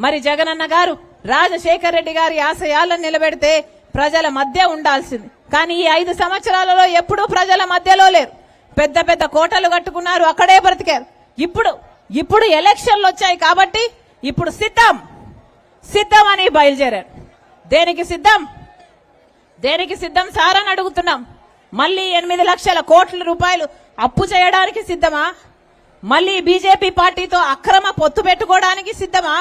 మరి జగనన్న గారు రాజశేఖర్ రెడ్డి గారి ఆశయాలను నిలబెడితే ప్రజల మధ్య ఉండాల్సింది. కానీ ఈ 5 సంవత్సరాలలో ఎప్పుడూ ప్రజల మధ్యలో లేరు. పెద్ద పెద్ద కోటలు కట్టుకున్నారు, అక్కడే బ్రతికారు. ఇప్పుడు ఎలక్షన్లు వచ్చాయి కాబట్టి ఇప్పుడు సిద్ధం అని బయలుదేరారు. దేనికి సిద్ధం సార్ అని అడుగుతున్నాం. మళ్ళీ 8 లక్షల కోట్ల రూపాయలు అప్పు చేయడానికి సిద్ధమా? మళ్ళీ బీజేపీ పార్టీతో అక్రమ పొత్తు పెట్టుకోవడానికి సిద్ధమా?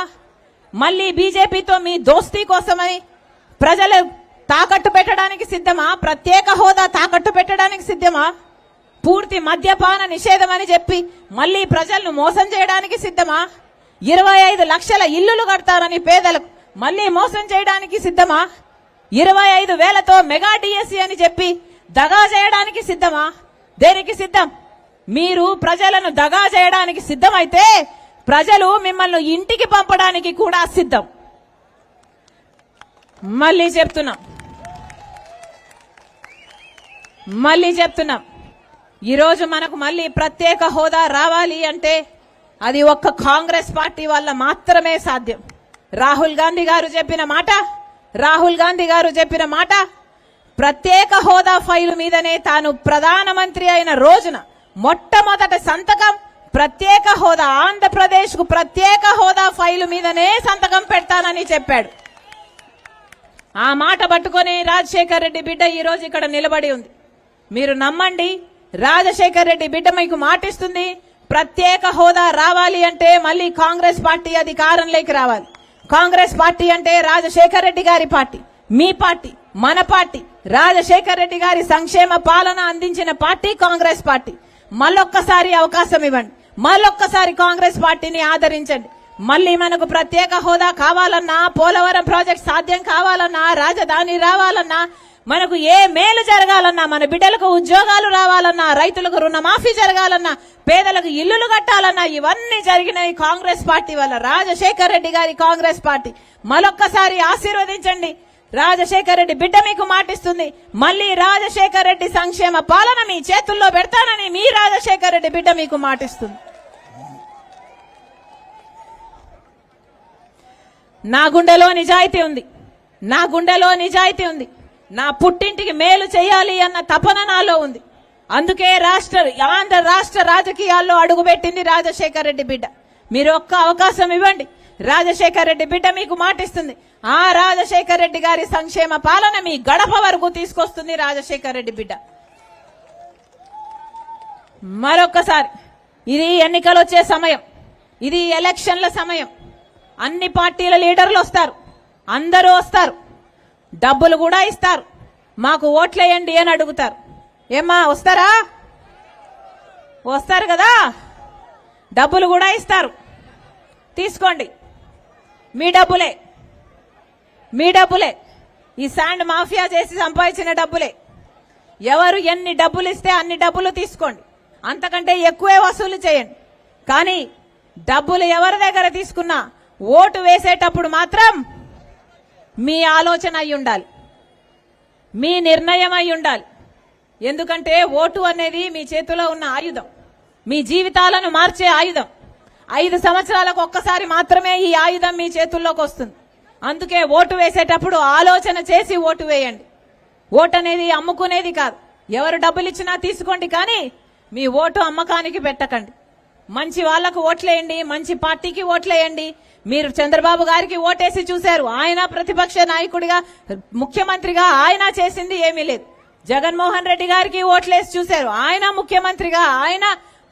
మళ్ళీ బీజేపీతో మీ దోస్తీ కోసమని ప్రజలు తాకట్టు పెట్టడానికి సిద్ధమా? ప్రత్యేక హోదా తాకట్టు పెట్టడానికి సిద్ధమా? పూర్తి మద్యపాన నిషేధం అని చెప్పి మళ్ళీ ప్రజలను మోసం చేయడానికి సిద్ధమా? 25 లక్షల ఇల్లులు కడతారని పేదలకు మళ్ళీ మోసం చేయడానికి సిద్ధమా? 25,000తో మెగా డిఎస్సీ అని చెప్పి దగా చేయడానికి సిద్ధమా? దేనికి సిద్ధం? మీరు ప్రజలను దగా చేయడానికి సిద్ధమైతే ప్రజలు మిమ్మల్ని ఇంటికి పంపడానికి కూడా సిద్ధం. మళ్ళీ చెప్తున్నాం ఈరోజు మనకు మళ్ళీ ప్రత్యేక హోదా రావాలి అంటే అది ఒక్క కాంగ్రెస్ పార్టీ వల్ల మాత్రమే సాధ్యం. రాహుల్ గాంధీ గారు చెప్పిన మాట ప్రత్యేక హోదా ఫైలు మీదనే తాను ప్రధానమంత్రి అయిన రోజున మొట్టమొదటి సంతకం ప్రత్యేక హోదా, ఆంధ్రప్రదేశ్ కు ప్రత్యేక హోదా ఫైలు మీదనే సంతకం పెడతానని చెప్పాడు. ఆ మాట పట్టుకొని రాజశేఖర్ రెడ్డి బిడ్డ ఈ రోజు ఇక్కడ నిలబడి ఉంది. మీరు నమ్మండి, రాజశేఖర్ రెడ్డి బిడ్డ మీకు మాటిస్తుంది. ప్రత్యేక హోదా రావాలి అంటే మళ్ళీ కాంగ్రెస్ పార్టీ అధికారంలోకి రావాలి. కాంగ్రెస్ పార్టీ అంటే రాజశేఖర్ రెడ్డి గారి పార్టీ, మీ పార్టీ, మన పార్టీ. రాజశేఖర్ రెడ్డి గారి సంక్షేమ పాలన అందించిన పార్టీ కాంగ్రెస్ పార్టీ. మళ్ళొక్కసారి అవకాశం ఇవ్వండి, మళ్ళొక్కసారి కాంగ్రెస్ పార్టీని ఆదరించండి. మళ్ళీ మనకు ప్రత్యేక హోదా కావాలన్నా, పోలవరం ప్రాజెక్ట్ సాధ్యం కావాలన్నా, రాజధాని రావాలన్నా, మనకు ఏ మేలు జరగాలన్నా, మన బిడ్డలకు ఉద్యోగాలు రావాలన్నా, రైతులకు రుణమాఫీ జరగాలన్నా, పేదలకు ఇల్లులు కట్టాలన్నా, ఇవన్నీ జరిగినాయి కాంగ్రెస్ పార్టీ వల్ల, రాజశేఖర్ రెడ్డి గారి కాంగ్రెస్ పార్టీ. మరొక్కసారి ఆశీర్వదించండి. రాజశేఖర్ రెడ్డి బిడ్డ మీకు మాటిస్తుంది, మళ్ళీ రాజశేఖర్ రెడ్డి సంక్షేమ పాలన మీ చేతుల్లో పెడతానని మీ రాజశేఖర్ రెడ్డి బిడ్డ మీకు మాటిస్తుంది. నా గుండెలో నిజాయితీ ఉంది. నా పుట్టింటికి మేలు చేయాలి అన్న తపన నాలో ఉంది. అందుకే ఆంధ్ర రాష్ట్ర రాజకీయాల్లో అడుగుపెట్టింది రాజశేఖర్ రెడ్డి బిడ్డ. మీరు ఒక్క అవకాశం ఇవ్వండి, రాజశేఖర్ రెడ్డి బిడ్డ మీకు మాటిస్తుంది. ఆ రాజశేఖర్ రెడ్డి గారి సంక్షేమ పాలన మీ గడప వరకు తీసుకొస్తుంది రాజశేఖర్ రెడ్డి బిడ్డ. మరొక్కసారి ఇది ఎన్నికలు వచ్చే సమయం, ఇది ఎలక్షన్ల సమయం. అన్ని పార్టీల లీడర్లు వస్తారు, అందరూ వస్తారు, డబ్బులు కూడా ఇస్తారు. మాకు ఓట్లేయండి అని అడుగుతారు. ఏమ్మా వస్తారు కదా, డబ్బులు కూడా ఇస్తారు, తీసుకోండి. మీ డబ్బులే ఈ శాండ్ మాఫియా చేసి సంపాదించిన డబ్బులే. ఎవరు ఎన్ని డబ్బులు ఇస్తే అన్ని డబ్బులు తీసుకోండి, అంతకంటే ఎక్కువే వసూలు చేయండి. కానీ డబ్బులు ఎవరి దగ్గర తీసుకున్నా ఓటు వేసేటప్పుడు మాత్రం మీ ఆలోచన అయి ఉండాలి, మీ నిర్ణయం అయి ఉండాలి. ఎందుకంటే ఓటు అనేది మీ చేతిలో ఉన్న ఆయుధం, మీ జీవితాలను మార్చే ఆయుధం. 5 సంవత్సరాలకు ఒక్కసారి మాత్రమే ఈ ఆయుధం మీ చేతుల్లోకి వస్తుంది. అందుకే ఓటు వేసేటప్పుడు ఆలోచన చేసి ఓటు వేయండి. ఓటు అనేది అమ్ముకునేది కాదు. ఎవరు డబ్బులు ఇచ్చినా తీసుకోండి, కానీ మీ ఓటు అమ్మకానికి పెట్టకండి. మంచి వాళ్లకు ఓట్లేయండి, మంచి పార్టీకి ఓట్లేయండి. మీరు చంద్రబాబు గారికి ఓటేసి చూశారు, ఆయన ప్రతిపక్ష నాయకుడిగా, ముఖ్యమంత్రిగా ఆయన చేసింది ఏమీ లేదు. జగన్మోహన్ రెడ్డి గారికి ఓట్లేసి చూశారు, ఆయన ముఖ్యమంత్రిగా, ఆయన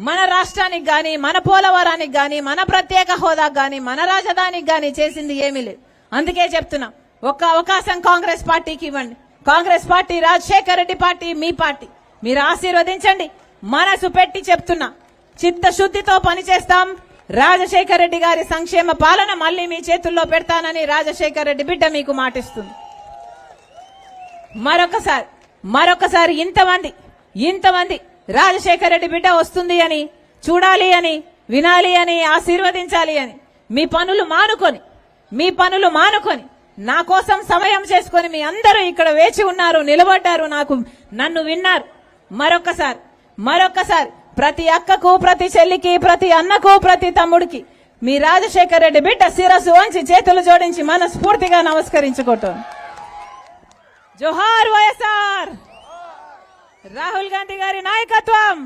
మన రాష్ట్రానికి గాని, మన పోలవరానికి గాని, మన ప్రత్యేక హోదాకు గాని, మన రాజధానికి గాని చేసింది ఏమీ లేదు. అందుకే చెప్తున్నా, ఒక్క అవకాశం కాంగ్రెస్ పార్టీకి ఇవ్వండి. కాంగ్రెస్ పార్టీ, రాజశేఖర్ రెడ్డి పార్టీ, మీ పార్టీ. మీరు ఆశీర్వదించండి. మనసు పెట్టి చెప్తున్నా, చిత్తశుద్ధితో పనిచేస్తాం. రాజశేఖర్ రెడ్డి గారి సంక్షేమ పాలన మళ్ళీ మీ చేతుల్లో పెడతానని రాజశేఖర్ రెడ్డి బిడ్డ మీకు మాటిస్తుంది. మరొకసారి ఇంతమంది రాజశేఖర్ రెడ్డి బిడ్డ వస్తుంది అని, చూడాలి అని, వినాలి అని, ఆశీర్వదించాలి అని మీ పనులు మానుకొని నా కోసం సమయం చేసుకొని మీ అందరూ ఇక్కడ వేచి ఉన్నారు, నిలబడ్డారు, నన్ను విన్నారు. మరొకసారి ప్రతి అక్కకు, ప్రతి చెల్లికి, ప్రతి అన్నకు, ప్రతి తమ్ముడికి మీ రాజశేఖర్ రెడ్డి బిడ్డ శిరస్సు వంచి చేతులు జోడించి మనస్ఫూర్తిగా నమస్కరించుకుంటాను. జోహార్ వైఎస్ఆర్. రాహుల్ గాంధీ గారి నాయకత్వం.